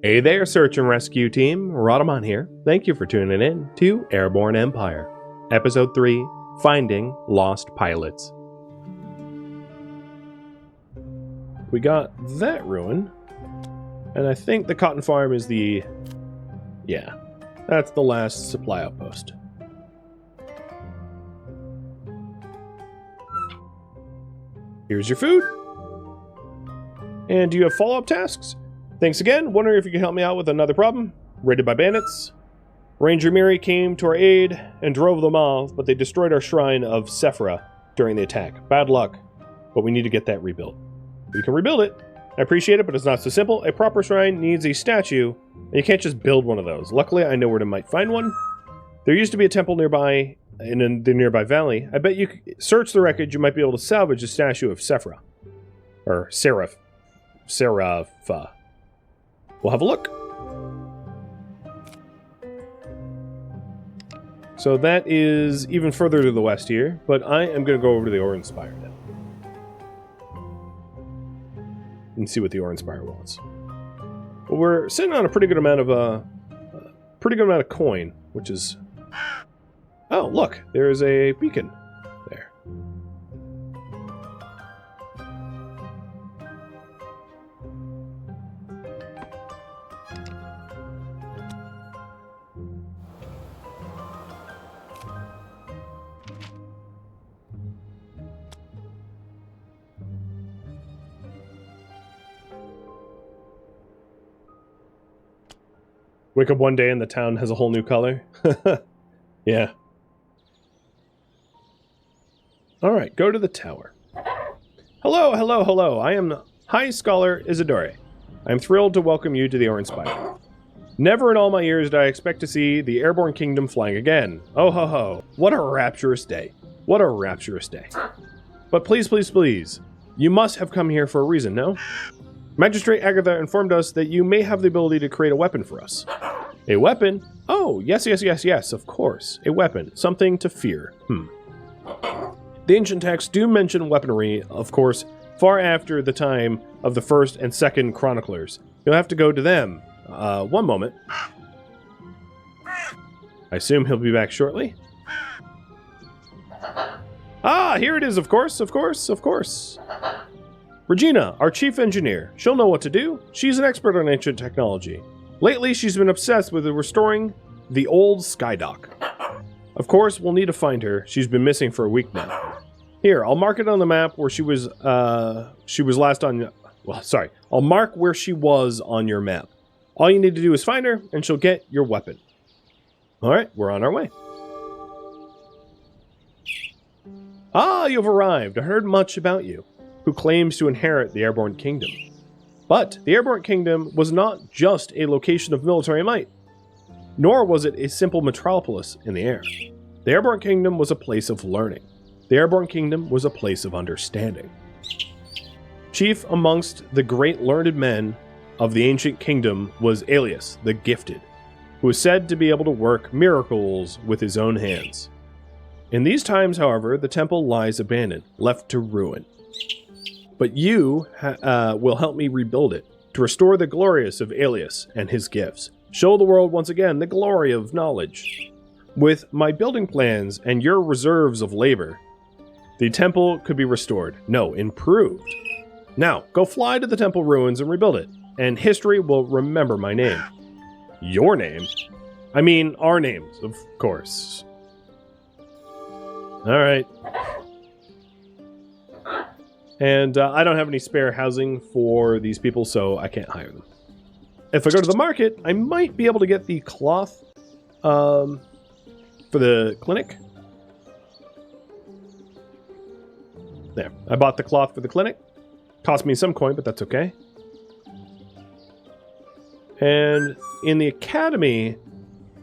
Hey there, search and rescue team. Rhadamant here. Thank you for tuning in to Airborne Empire, Episode 3, Finding Lost Pilots. We got that ruin, and I think the cotton farm is the... yeah, that's the last supply outpost. Here's your food. And do you have follow-up tasks? Thanks again. Wondering if you can help me out with another problem. Raided by bandits. Ranger Miri came to our aid and drove them off, but they destroyed our shrine of Sephira during the attack. Bad luck, but we need to get that rebuilt. We can rebuild it. I appreciate it, but it's not so simple. A proper shrine needs a statue, and you can't just build one of those. Luckily, I know where to might find one. There used to be a temple nearby in the nearby valley. I bet you could search the wreckage. You might be able to salvage a statue of Sephira. Or Seraph. Serapha. We'll have a look. So that is even further to the west here, but I am going to go over to the Airborne Empire now. And see what the Airborne Empire wants. Well, we're sitting on a pretty good amount of coin, which is... oh, look, there's a beacon there. Wake up one day and the town has a whole new color. Yeah. Alright, go to the tower. Hello, hello, hello. I am High Scholar Isidore. I am thrilled to welcome you to the Airborne Empire. Never in all my years did I expect to see the Airborne Kingdom flying again. Oh ho ho. What a rapturous day. What a rapturous day. But please, please, please. You must have come here for a reason, no? Magistrate Agatha informed us that you may have the ability to create a weapon for us. A weapon? Oh, yes, yes, yes, yes, of course. A weapon. Something to fear. The ancient texts do mention weaponry, of course, far after the time of the first and second chroniclers. You'll have to go to them. One moment. I assume he'll be back shortly. Ah, here it is, of course, of course, of course. Regina, our chief engineer. She'll know what to do. She's an expert on ancient technology. Lately, she's been obsessed with restoring the old Skydock. Of course, we'll need to find her. She's been missing for a week now. Here, I'll mark it on the map where she was last on... well, sorry. I'll mark where she was on your map. All you need to do is find her, and she'll get your weapon. Alright, we're on our way. Ah, you've arrived. I heard much about you. Who claims to inherit the Airborne Kingdom. But the Airborne Kingdom was not just a location of military might, nor was it a simple metropolis in the air. The Airborne Kingdom was a place of learning. The Airborne Kingdom was a place of understanding. Chief amongst the great learned men of the ancient kingdom was Alias, the Gifted, who was said to be able to work miracles with his own hands. In these times, however, the temple lies abandoned, left to ruin. But you will help me rebuild it, to restore the glorious of Alias and his gifts. Show the world once again the glory of knowledge. With my building plans and your reserves of labor, the temple could be restored. No, improved. Now, go fly to the temple ruins and rebuild it, and history will remember my name. Your name? I mean, our names, of course. Alright. And I don't have any spare housing for these people, so I can't hire them. If I go to the market, I might be able to get the cloth for the clinic. There. I bought the cloth for the clinic. Cost me some coin, but that's okay. And in the academy,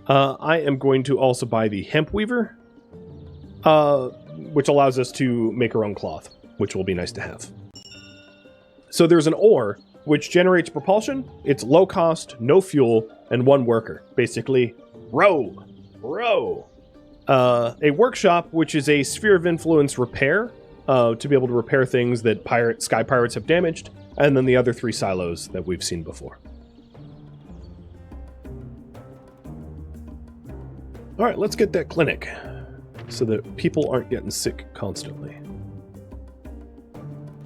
I am going to also buy the hemp weaver, which allows us to make our own cloth, which will be nice to have. So there's an ore, which generates propulsion. It's low cost, no fuel, and one worker. Basically, row. A workshop, which is a sphere of influence repair, to be able to repair things that sky pirates have damaged, and then the other 3 silos that we've seen before. All right, let's get that clinic so that people aren't getting sick constantly.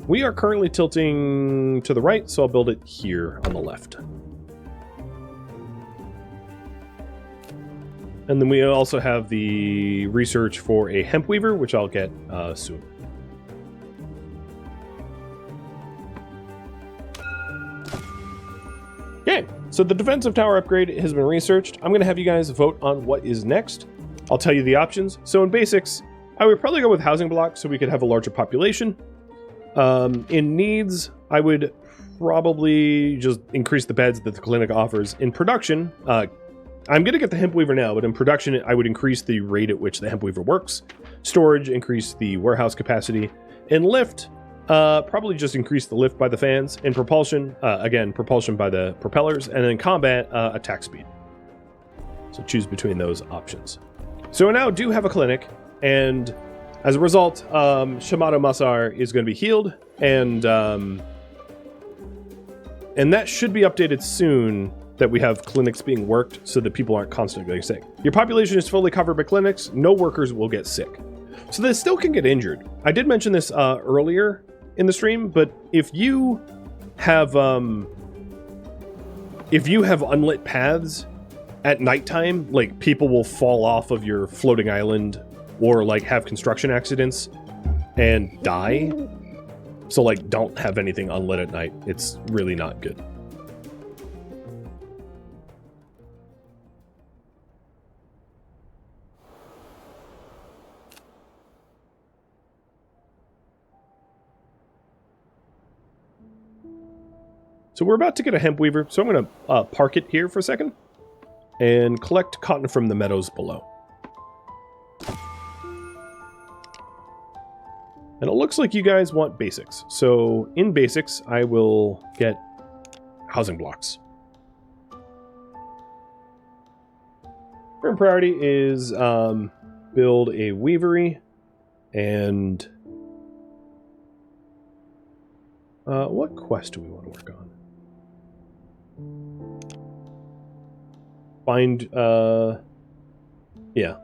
We are currently tilting to the right, so I'll build it here on the left. And then we also have the research for a hemp weaver, which I'll get soon. Okay, so the defensive tower upgrade has been researched. I'm going to have you guys vote on what is next. I'll tell you the options. So in basics, I would probably go with housing blocks so we could have a larger population. In needs, I would probably just increase the beds that the clinic offers. In production, I'm going to get the hemp weaver now, but in production, I would increase the rate at which the hemp weaver works. Storage, increase the warehouse capacity. In lift, probably just increase the lift by the fans. In propulsion, again, propulsion by the propellers. And in combat, attack speed. So choose between those options. So I now do have a clinic, and as a result, Shamato Masar is going to be healed, and that should be updated soon, that we have clinics being worked so that people aren't constantly getting sick. Your population is fully covered by clinics. No workers will get sick. So they still can get injured. I did mention this earlier in the stream, but if you have unlit paths at nighttime, like, people will fall off of your floating island or like have construction accidents and die. So like, don't have anything unlit at night. It's really not good. So we're about to get a hemp weaver, so I'm going to park it here for a second and collect cotton from the meadows below. And it looks like you guys want basics. So in basics, I will get housing blocks. Current priority is build a weavery and what quest do we want to work on? Find, yeah,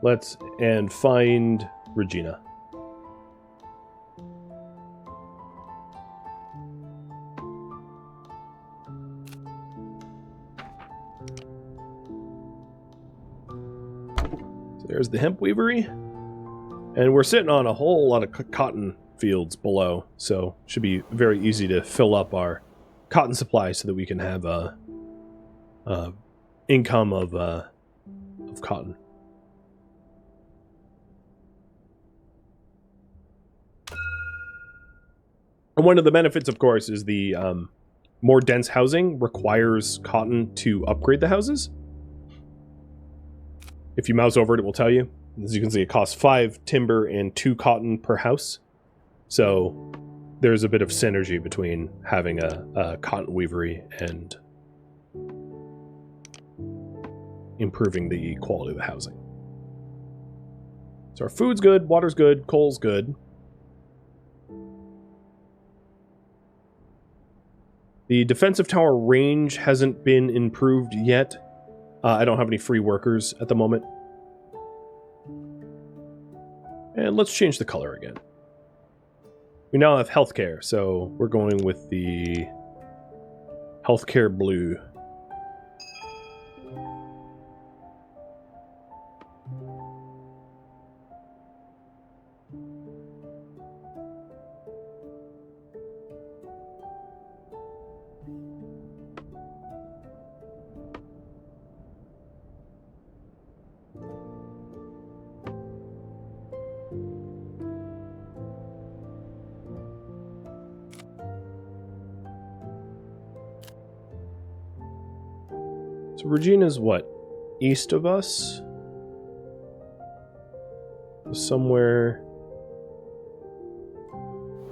find Regina. So there's the hemp weavery. And we're sitting on a whole lot of cotton fields below, so should be very easy to fill up our cotton supply so that we can have a income of cotton. And one of the benefits, of course, is the more dense housing requires cotton to upgrade the houses. If you mouse over it, it will tell you. As you can see, it costs 5 timber and 2 cotton per house. So there's a bit of synergy between having a cotton weavery and improving the quality of the housing. So our food's good, water's good, coal's good. The defensive tower range hasn't been improved yet. I don't have any free workers at the moment. And let's change the color again. We now have healthcare, so we're going with the healthcare blue. So Regina's what? East of us? Somewhere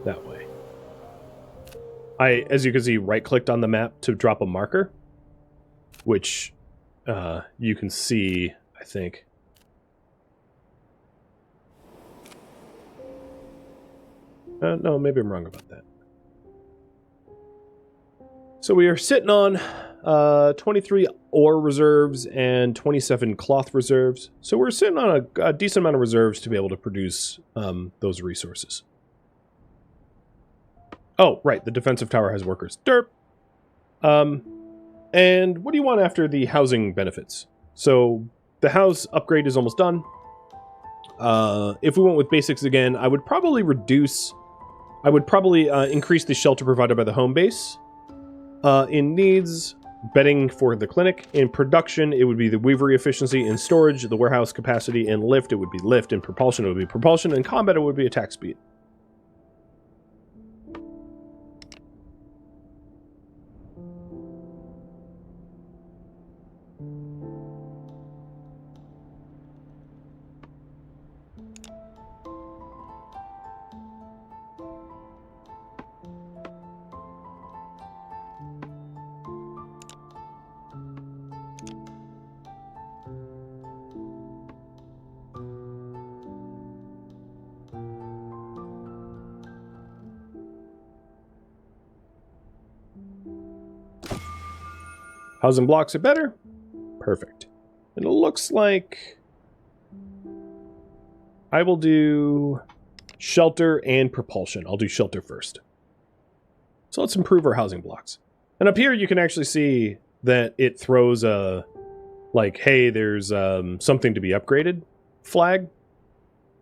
that way. I, as you can see, right-clicked on the map to drop a marker, which you can see, I think. No, maybe I'm wrong about that. So we are sitting on 23 ore reserves, and 27 cloth reserves. So we're sitting on a decent amount of reserves to be able to produce those resources. Oh, right, the defensive tower has workers. Derp! And what do you want after the housing benefits? So the house upgrade is almost done. If we went with basics again, I would probably increase the shelter provided by the home base. In needs, bedding for the clinic. In production, it would be the weavery efficiency. In storage, the warehouse capacity. In lift, it would be lift. In propulsion, it would be propulsion. In combat, it would be attack speed. Housing blocks are better. Perfect. And it looks like I will do shelter and propulsion. I'll do shelter first. So let's improve our housing blocks. And up here you can actually see that it throws a, like, hey, there's something to be upgraded flag.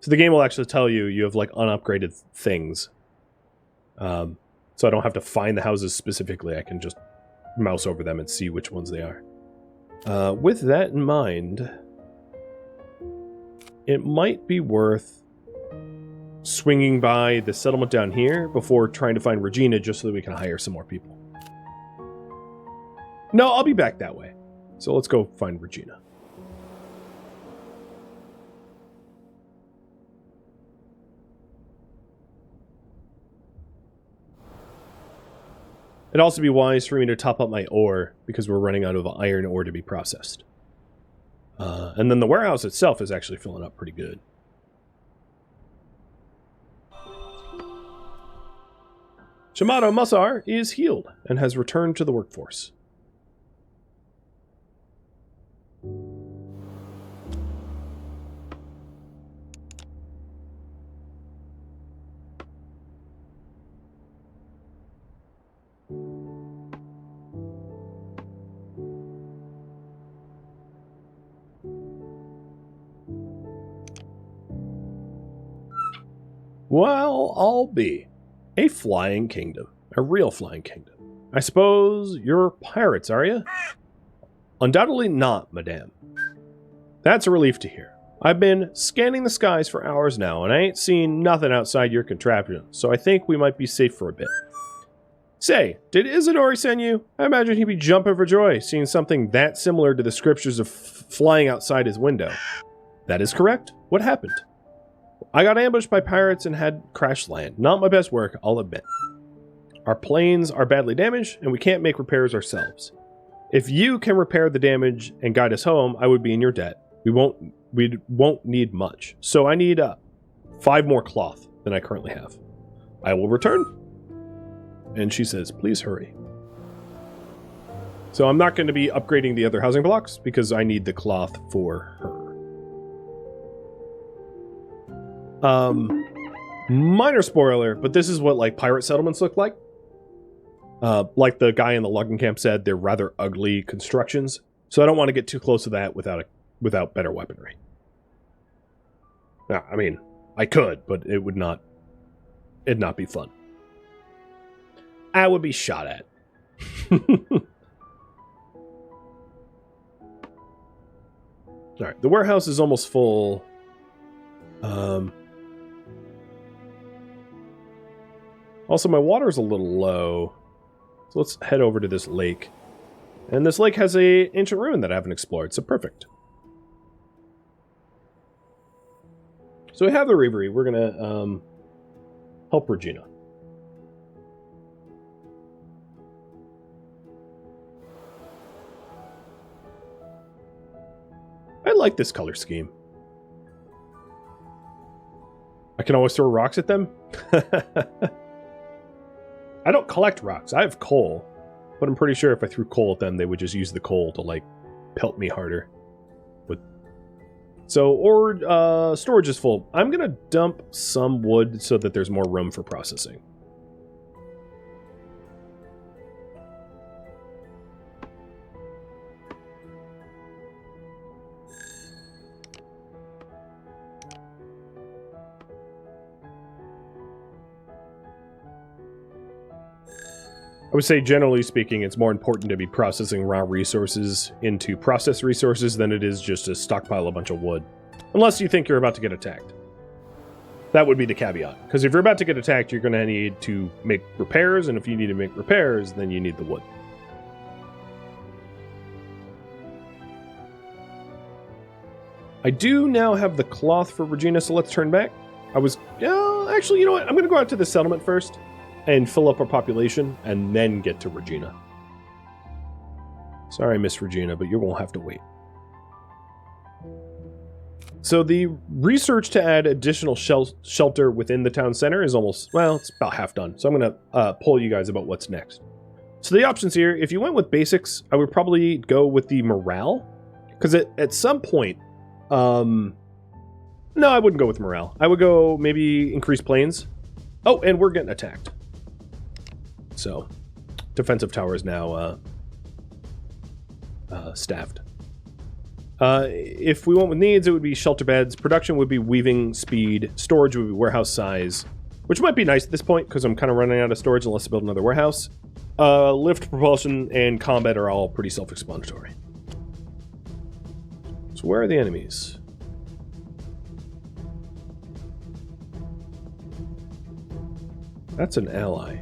So the game will actually tell you you have, like, unupgraded things. So I don't have to find the houses specifically. I can just mouse over them and see which ones they are. With that in mind, it might be worth swinging by the settlement down here before trying to find Regina, just so that we can hire some more people. No, I'll be back that way. So let's go find Regina. It'd also be wise for me to top up my ore, because we're running out of iron ore to be processed. And then the warehouse itself is actually filling up pretty good. Shamato Musar is healed and has returned to the workforce. Well, I'll be a flying kingdom. A real flying kingdom. I suppose you're pirates, are you? Undoubtedly not, madame. That's a relief to hear. I've been scanning the skies for hours now, and I ain't seen nothing outside your contraption, so I think we might be safe for a bit. Say, did Isidori send you? I imagine he'd be jumping for joy, seeing something that similar to the scriptures of flying outside his window. That is correct. What happened? I got ambushed by pirates and had crash land. Not my best work, I'll admit. Our planes are badly damaged, and we can't make repairs ourselves. If you can repair the damage and guide us home, I would be in your debt. We won't need much. So I need 5 more cloth than I currently have. I will return. And she says, please hurry. So I'm not going to be upgrading the other housing blocks because I need the cloth for her. Minor spoiler, but this is what, like, pirate settlements look like. Like the guy in the logging camp said, they're rather ugly constructions. So I don't want to get too close to that without better weaponry. Now, I mean, I could, but it'd not be fun. I would be shot at. Alright, the warehouse is almost full. Also, my water's a little low. So let's head over to this lake. And this lake has an ancient ruin that I haven't explored, so perfect. So we have the Reverie. We're going to help Regina. I like this color scheme. I can always throw rocks at them. I don't collect rocks. I have coal. but I'm pretty sure if I threw coal at them, they would just use the coal to, like, pelt me harder. So, storage is full. I'm going to dump some wood so that there's more room for processing. I would say, generally speaking, it's more important to be processing raw resources into processed resources than it is just to stockpile a bunch of wood. Unless you think you're about to get attacked. That would be the caveat. Because if you're about to get attacked, you're going to need to make repairs, and if you need to make repairs, then you need the wood. I do now have the cloth for Regina, so let's turn back. Actually, you know what? I'm going to go out to the settlement first and fill up our population, and then get to Regina. Sorry, Miss Regina, but you won't have to wait. So the research to add additional shelter within the town center is almost, well, it's about half done. So I'm going to poll you guys about what's next. So the options here, if you went with basics, I would probably go with the morale. Because at some point, no, I wouldn't go with morale. I would go maybe increase planes. Oh, and we're getting attacked. So, defensive tower is now staffed. If we went with needs, it would be shelter beds. Production would be weaving speed. Storage would be warehouse size, which might be nice at this point because I'm kind of running out of storage unless I build another warehouse. Lift, propulsion, and combat are all pretty self-explanatory. So where are the enemies? That's an ally.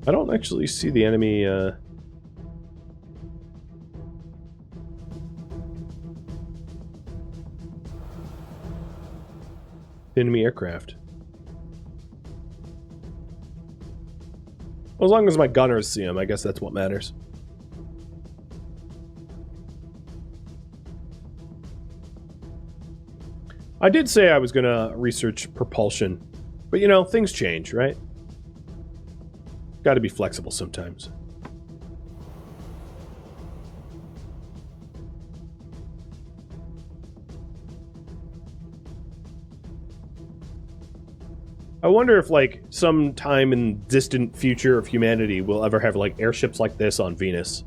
I don't actually see the enemy, enemy aircraft. Well, as long as my gunners see them, I guess that's what matters. I did say I was going to research propulsion, but you know, things change, right? Got to be flexible sometimes. I wonder if, like, sometime in distant future of humanity we'll ever have, like, airships like this on Venus.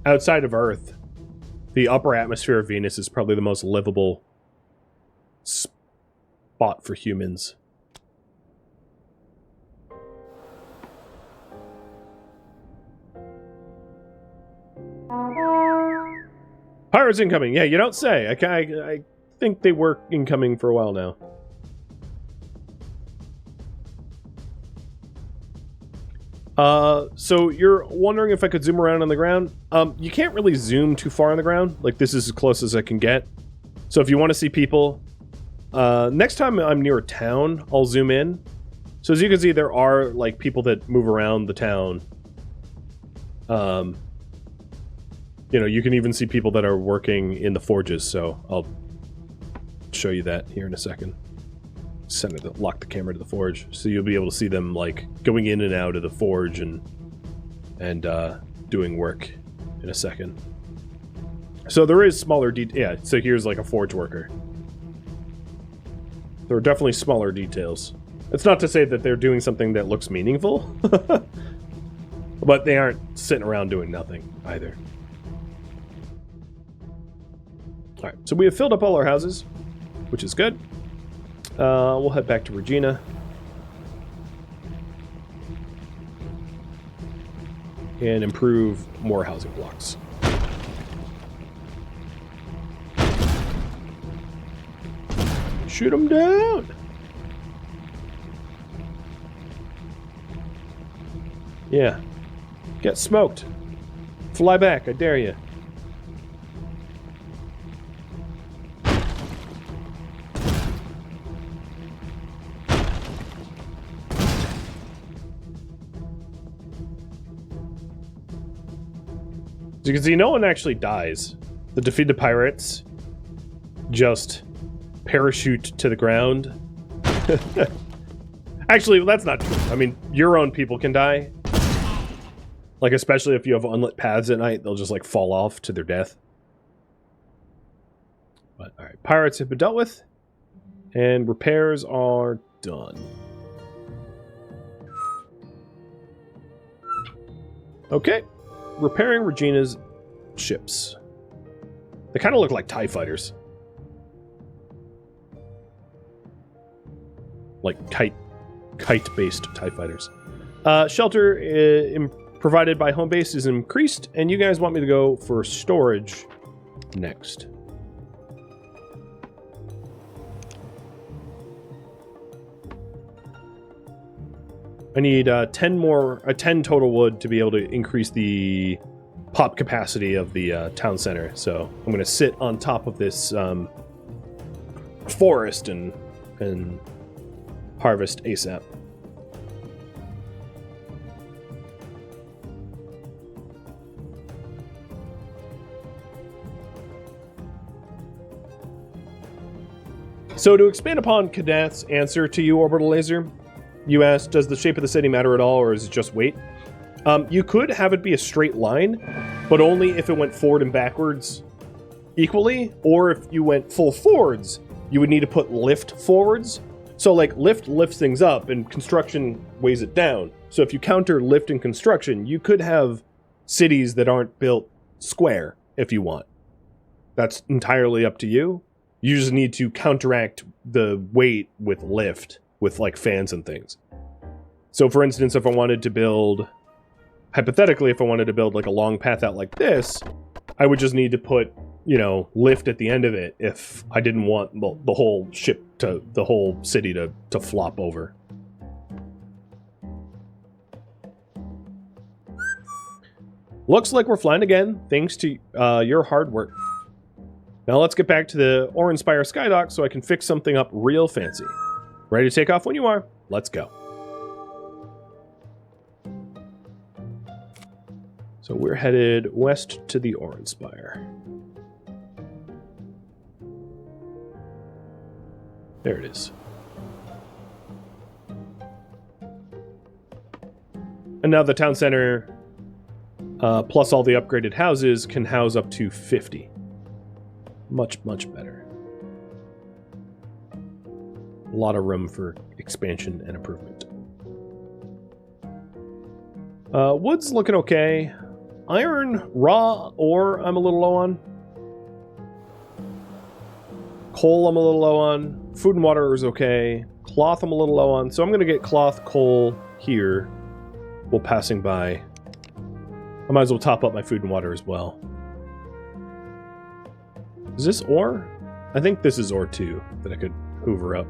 Outside of Earth, the upper atmosphere of Venus is probably the most livable spot for humans. Pirates incoming. Yeah, you don't say. I think they were incoming for a while now. So you're wondering if I could zoom around on the ground? You can't really zoom too far on the ground. Like, this is as close as I can get. So if you want to see people, next time I'm near a town, I'll zoom in. So as you can see, there are, like, people that move around the town. You know, you can even see people that are working in the forges, so I'll show you that here in a second. Lock the camera to the forge, so you'll be able to see them, like, going in and out of the forge and doing work in a second. So there is smaller yeah, so here's, like, a forge worker. There are definitely smaller details. It's not to say that they're doing something that looks meaningful, but they aren't sitting around doing nothing either. Alright, so we have filled up all our houses, which is good. We'll head back to Regina. And improve more housing blocks. Shoot them down! Yeah. Get smoked. Fly back, I dare you. As you can see, no one actually dies. The defeated pirates just parachute to the ground. Actually, that's not true. I mean, your own people can die. Like, especially if you have unlit paths at night, they'll just, like, fall off to their death. But, alright. Pirates have been dealt with. And repairs are done. Okay. Repairing Regina's ships. They kind of look like TIE fighters. Like kite-based TIE fighters. Shelter provided by home base is increased, and you guys want me to go for storage next. I need 10 total wood to be able to increase the pop capacity of the town center. So I'm going to sit on top of this forest and harvest ASAP. So to expand upon Kadath's answer to you, Orbital Laser, you asked, does the shape of the city matter at all, or is it just weight? You could have it be a straight line, but only if it went forward and backwards equally, or if you went full forwards, you would need to put lift forwards. So, like, lift lifts things up, and construction weighs it down. So if you counter lift and construction, you could have cities that aren't built square, if you want. That's entirely up to you. You just need to counteract the weight with lift, with, like, fans and things. So, for instance, if I wanted to build... Hypothetically, if I wanted to build, like, a long path out like this, I would just need to put, you know, lift at the end of it if I didn't want the whole ship to... the whole city to flop over. Looks like we're flying again, thanks to your hard work. Now let's get back to the Awe-Inspire Skydock so I can fix something up real fancy. Ready to take off when you are? Let's go. So we're headed west to the Awe-Inspire. There it is. And now the town center, plus all the upgraded houses, can house up to 50. Much, much better. A lot of room for expansion and improvement. Wood's looking okay. Iron, raw ore, I'm a little low on. Coal, I'm a little low on. Food and water is okay. Cloth, I'm a little low on. So I'm going to get cloth, coal here while passing by. I might as well top up my food and water as well. Is this ore? I think this is ore too, that I could hoover up.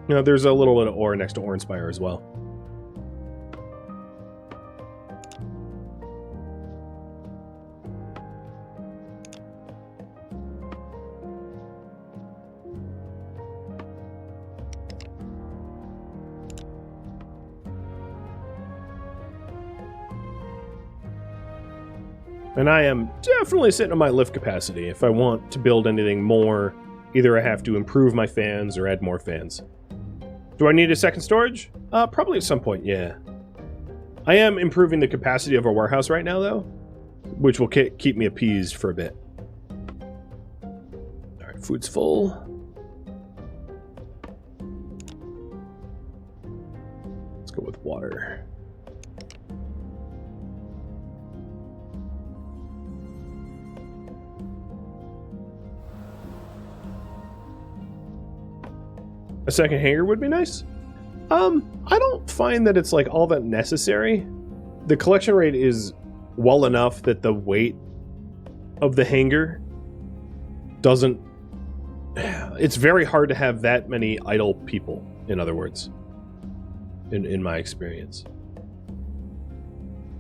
You know, there's a little bit of ore next to Awe-Inspire as well. And I am definitely sitting on my lift capacity. If I want to build anything more, either I have to improve my fans or add more fans. Do I need a second storage? Probably at some point, yeah. I am improving the capacity of our warehouse right now, though, which will keep me appeased for a bit. Alright, food's full. Let's go with water. A second hangar would be nice. I don't find that it's like all that necessary. The collection rate is well enough that the weight of the hangar doesn't... It's very hard to have that many idle people, in other words, in my experience.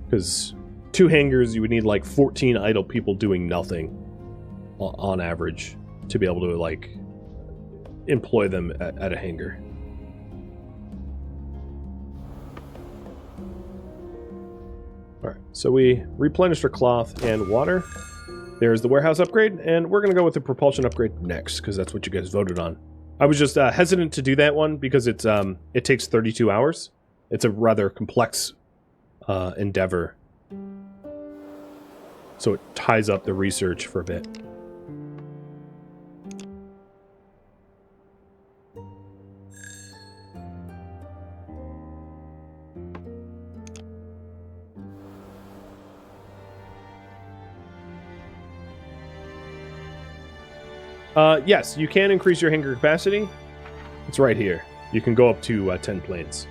Because 2 hangars, you would need like 14 idle people doing nothing on average to be able to like employ them at a hangar. Alright, so we replenished our cloth and water. There's the warehouse upgrade, and we're going to go with the propulsion upgrade next, because that's what you guys voted on. I was just hesitant to do that one because it takes 32 hours. It's a rather complex endeavor. So it ties up the research for a bit. Yes, you can increase your hangar capacity. It's right here. You can go up to 10 planes.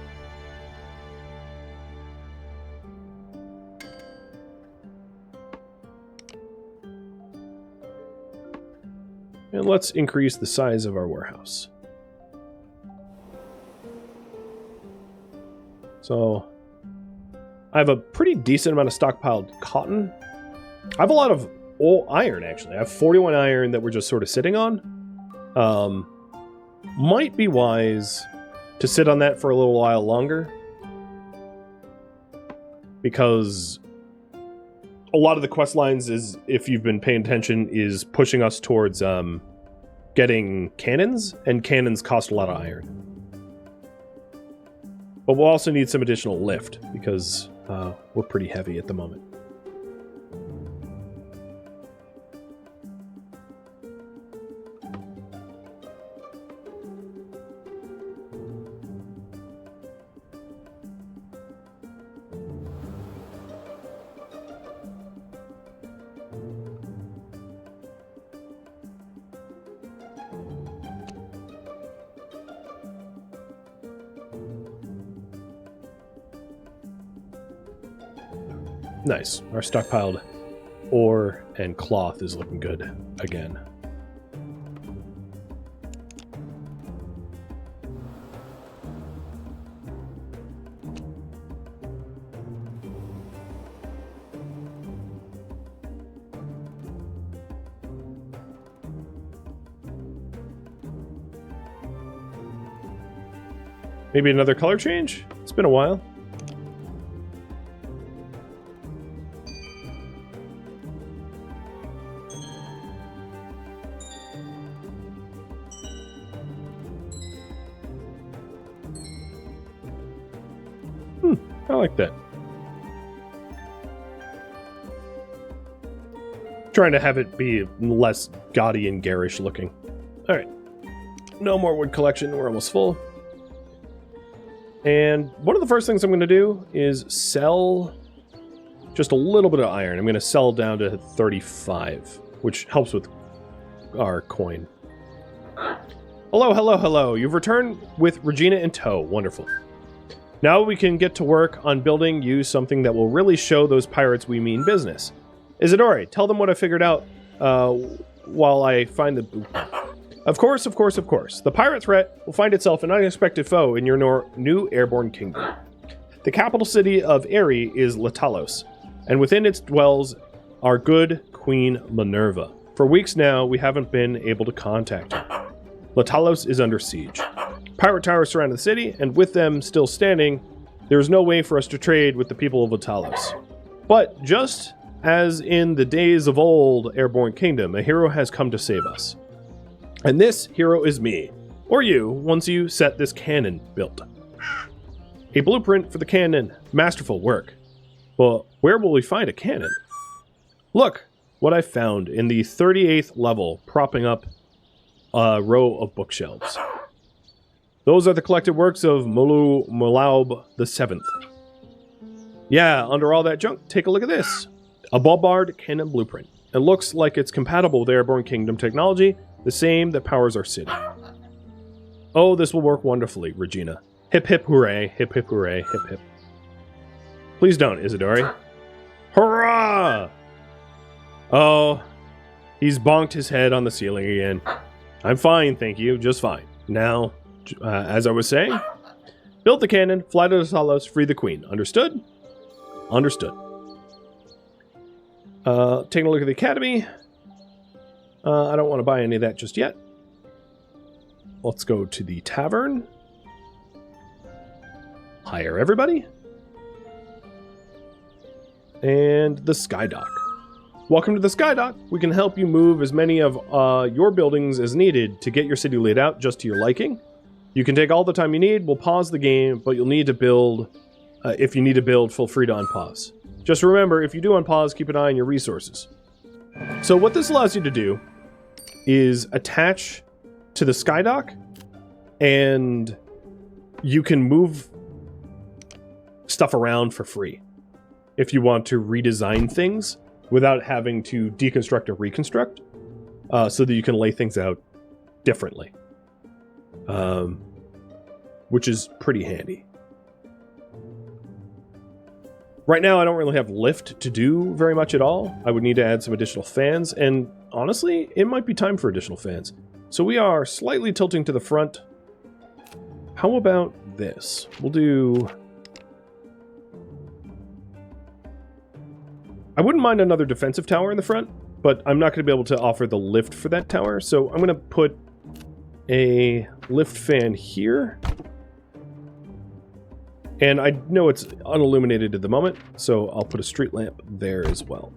And let's increase the size of our warehouse. So, I have a pretty decent amount of stockpiled cotton. I have a lot of iron, actually. I have 41 iron that we're just sort of sitting on. Might be wise to sit on that for a little while longer. Because a lot of the quest lines is, if you've been paying attention, is pushing us towards getting cannons, and cannons cost a lot of iron. But we'll also need some additional lift, because we're pretty heavy at the moment. Nice. Our stockpiled ore and cloth is looking good again. Maybe another color change? It's been a while. I like that. Trying to have it be less gaudy and garish looking. Alright. No more wood collection. We're almost full. And one of the first things I'm going to do is sell just a little bit of iron. I'm going to sell down to 35, which helps with our coin. Hello, hello, hello. You've returned with Regina in tow. Wonderful. Now we can get to work on building you something that will really show those pirates we mean business. Isidore, tell them what I figured out while I find the... Of course, of course, of course. The pirate threat will find itself an unexpected foe in your new Airborne Kingdom. The capital city of Aerie is Latalos, and within it dwells our good Queen Minerva. For weeks now, we haven't been able to contact her. Latalos is under siege. Pirate towers surround the city, and with them still standing, there is no way for us to trade with the people of Latalos. But just as in the days of old Airborne Kingdom, a hero has come to save us. And this hero is me, or you, once you set this cannon built. A blueprint for the cannon. Masterful work. Well, where will we find a cannon? Look what I found in the 38th level, propping up a row of bookshelves. Those are the collected works of Mulu Mulaub VII. Yeah, under all that junk, take a look at this. A Bombard cannon blueprint. It looks like it's compatible with Airborne Kingdom technology, the same that powers our city. Oh, this will work wonderfully, Regina. Hip hip hooray, hip hip hooray, hip hip. Please don't, Isidore. Hurrah! Oh, he's bonked his head on the ceiling again. I'm fine, thank you, just fine. Now... as I was saying, build the cannon, fly to Latalos, free the queen. Understood? Understood. Taking a look at the academy. I don't want to buy any of that just yet. Let's go to the tavern. Hire everybody. And the sky dock. Welcome to the Skydock. We can help you move as many of your buildings as needed to get your city laid out just to your liking. You can take all the time you need. We'll pause the game, but you'll need to build. If you need to build, feel free to unpause. Just remember, if you do unpause, keep an eye on your resources. So what this allows you to do is attach to the Skydock, and you can move stuff around for free if you want to redesign things without having to deconstruct or reconstruct, so that you can lay things out differently, which is pretty handy. Right now, I don't really have lift to do very much at all. I would need to add some additional fans, and honestly, it might be time for additional fans. So we are slightly tilting to the front. How about this? We'll do... I wouldn't mind another defensive tower in the front, but I'm not going to be able to offer the lift for that tower, so I'm going to put a lift fan here. And I know it's unilluminated at the moment, so I'll put a street lamp there as well.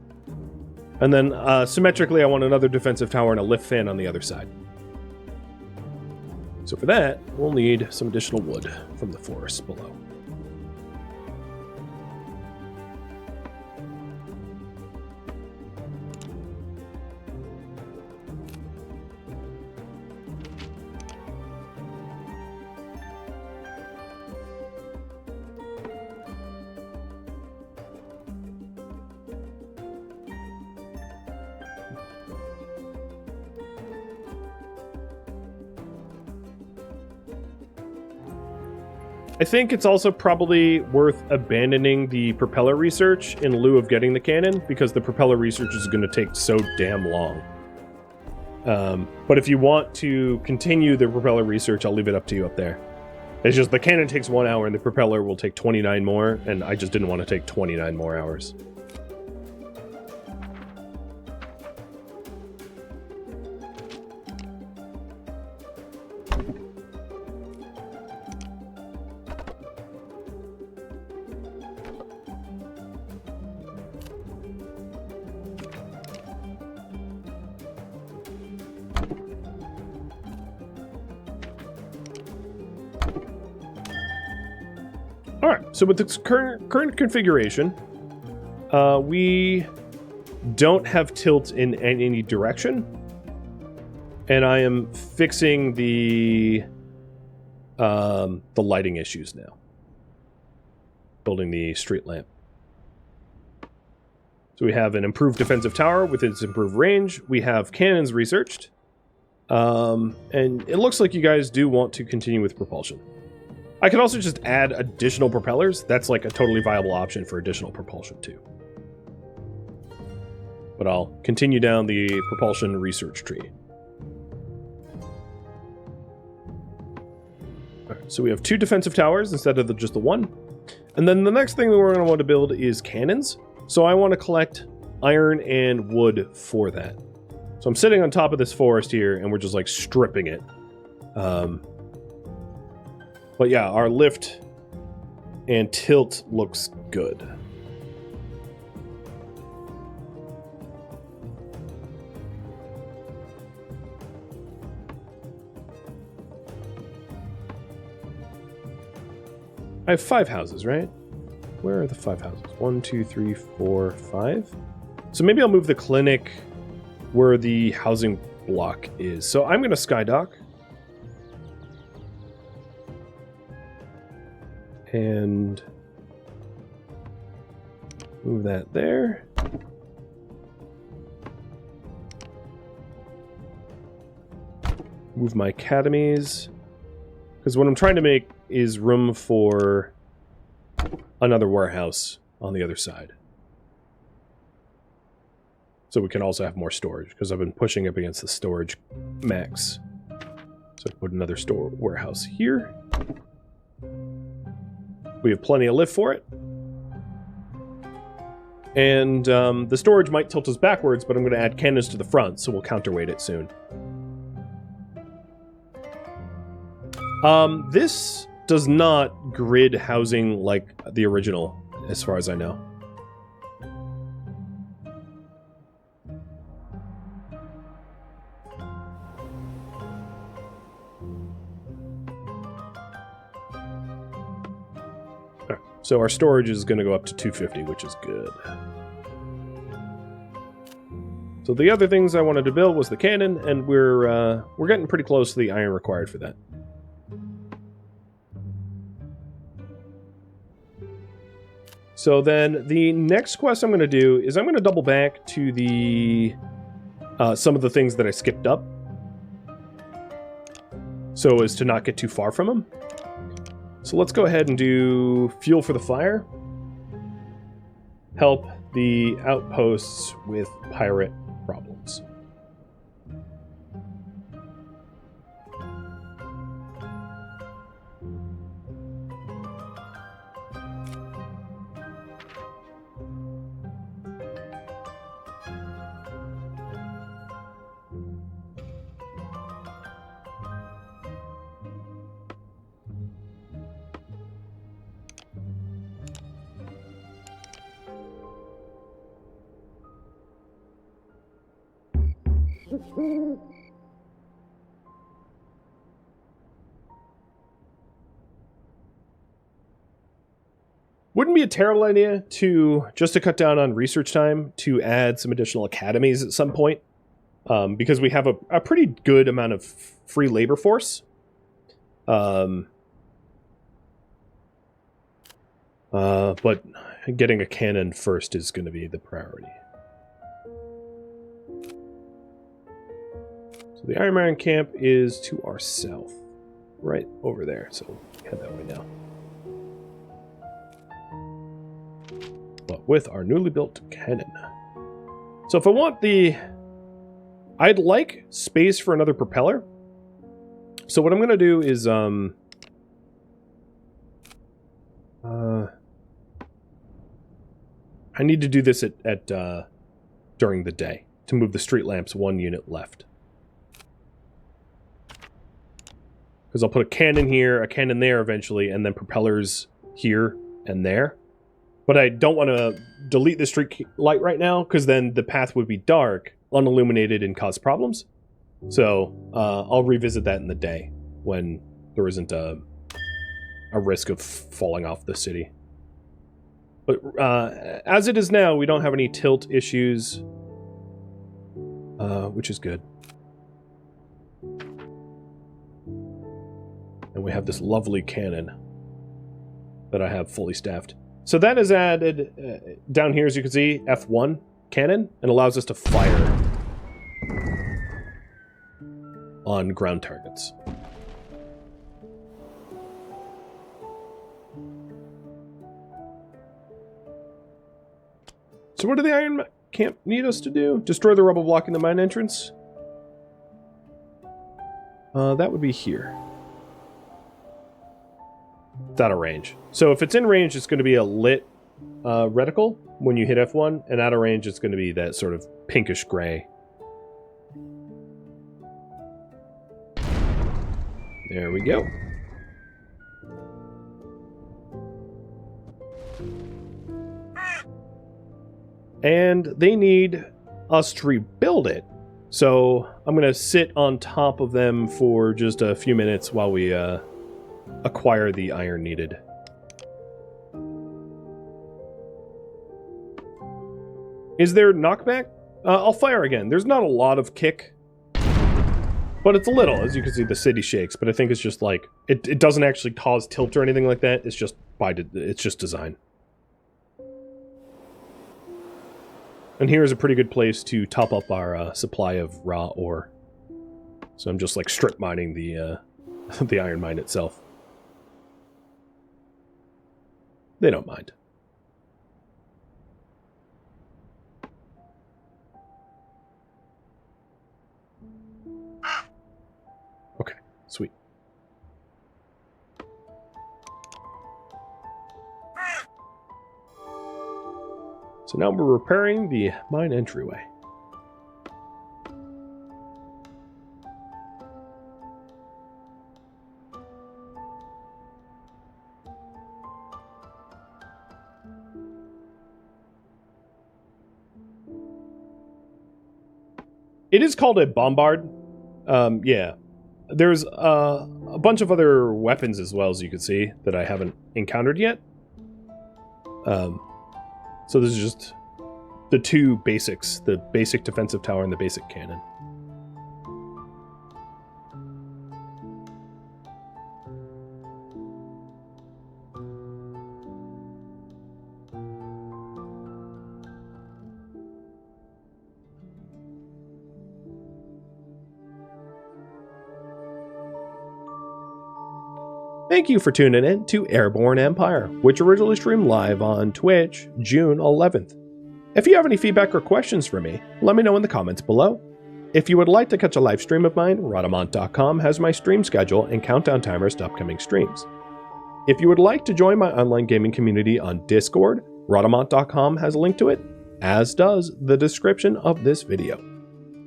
And then symmetrically, I want another defensive tower and a lift fan on the other side. So for that, we'll need some additional wood from the forest below. I think it's also probably worth abandoning the propeller research in lieu of getting the cannon, because the propeller research is going to take so damn long. But if you want to continue the propeller research, I'll leave it up to you up there. It's just the cannon takes 1 hour and the propeller will take 29 more, and I just didn't want to take 29 more hours. So with this current configuration, we don't have tilt in any direction, and I am fixing the lighting issues now. Building the street lamp. So we have an improved defensive tower with its improved range. We have cannons researched, and it looks like you guys do want to continue with propulsion. I could also just add additional propellers. That's like a totally viable option for additional propulsion too. But I'll continue down the propulsion research tree. Alright, so we have 2 defensive towers instead of just the 1. And then the next thing that we're going to want to build is cannons. So I want to collect iron and wood for that. So I'm sitting on top of this forest here and we're just like stripping it. But yeah, our lift and tilt looks good. I have 5 houses, right? Where are the 5 houses? 1, 2, 3, 4, 5. So maybe I'll move the clinic where the housing block is. So I'm going to skydock. And move that there. Move my academies. Because what I'm trying to make is room for another warehouse on the other side. So we can also have more storage, because I've been pushing up against the storage max. So I put another warehouse here. We have plenty of lift for it. And the storage might tilt us backwards, but I'm going to add cannons to the front, so we'll counterweight it soon. This does not grid housing like the original, as far as I know. So our storage is going to go up to 250, which is good. So the other things I wanted to build was the cannon, and we're getting pretty close to the iron required for that. So then the next quest I'm going to do is I'm going to double back to the some of the things that I skipped up, so as to not get too far from them. So let's go ahead and do fuel for the fire. Help the outposts with pirate problems. Wouldn't be a terrible idea to, just to cut down on research time, to add some additional academies at some point. Because we have a pretty good amount of free labor force. But getting a cannon first is going to be the priority. So the Iron Man camp is to our south. Right over there, so head that way now. But with our newly built cannon. So if I want the... I'd like space for another propeller. So what I'm going to do is... I need to do this at during the day to move the street lamps 1 unit left. Because I'll put a cannon here, a cannon there eventually, and then propellers here and there. But I don't want to delete the street light right now, because then the path would be dark, unilluminated, and cause problems. So I'll revisit that in the day, when there isn't a risk of falling off the city. But as it is now, we don't have any tilt issues, which is good. And we have this lovely cannon that I have fully staffed. So that is added down here, as you can see, F1 cannon, and allows us to fire on ground targets. So what do the Iron Camp need us to do? Destroy the rubble blocking the mine entrance? That would be here. It's out of range. So if it's in range, it's going to be a lit reticle when you hit F1, and out of range, it's going to be that sort of pinkish gray. There we go. And they need us to rebuild it. So I'm going to sit on top of them for just a few minutes while we acquire the iron needed. Is there knockback? I'll fire again. There's not a lot of kick, but it's a little. As you can see, the city shakes, but I think it's just like, it doesn't actually cause tilt or anything like that. It's just it's just design. And here's a pretty good place to top up our supply of raw ore. So I'm just like strip mining the the iron mine itself. They don't mind. Okay, sweet. So now we're repairing the mine entryway. It is called a bombard. Yeah. There's a bunch of other weapons as well, as you can see, that I haven't encountered yet. So this is just the two basics, the basic defensive tower and the basic cannon. Thank you for tuning in to Airborne Empire, which originally streamed live on Twitch June 11th. If you have any feedback or questions for me, let me know in the comments below. If you would like to catch a live stream of mine, Rhadamant.com has my stream schedule and countdown timers to upcoming streams. If you would like to join my online gaming community on Discord, Rhadamant.com has a link to it, as does the description of this video.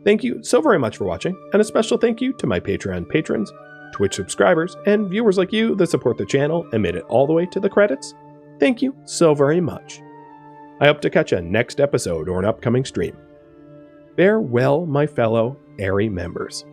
Thank you so very much for watching, and a special thank you to my Patreon patrons, Twitch subscribers, and viewers like you that support the channel and made it all the way to the credits. Thank you so very much. I hope to catch you next episode or an upcoming stream. Farewell, my fellow Airy members.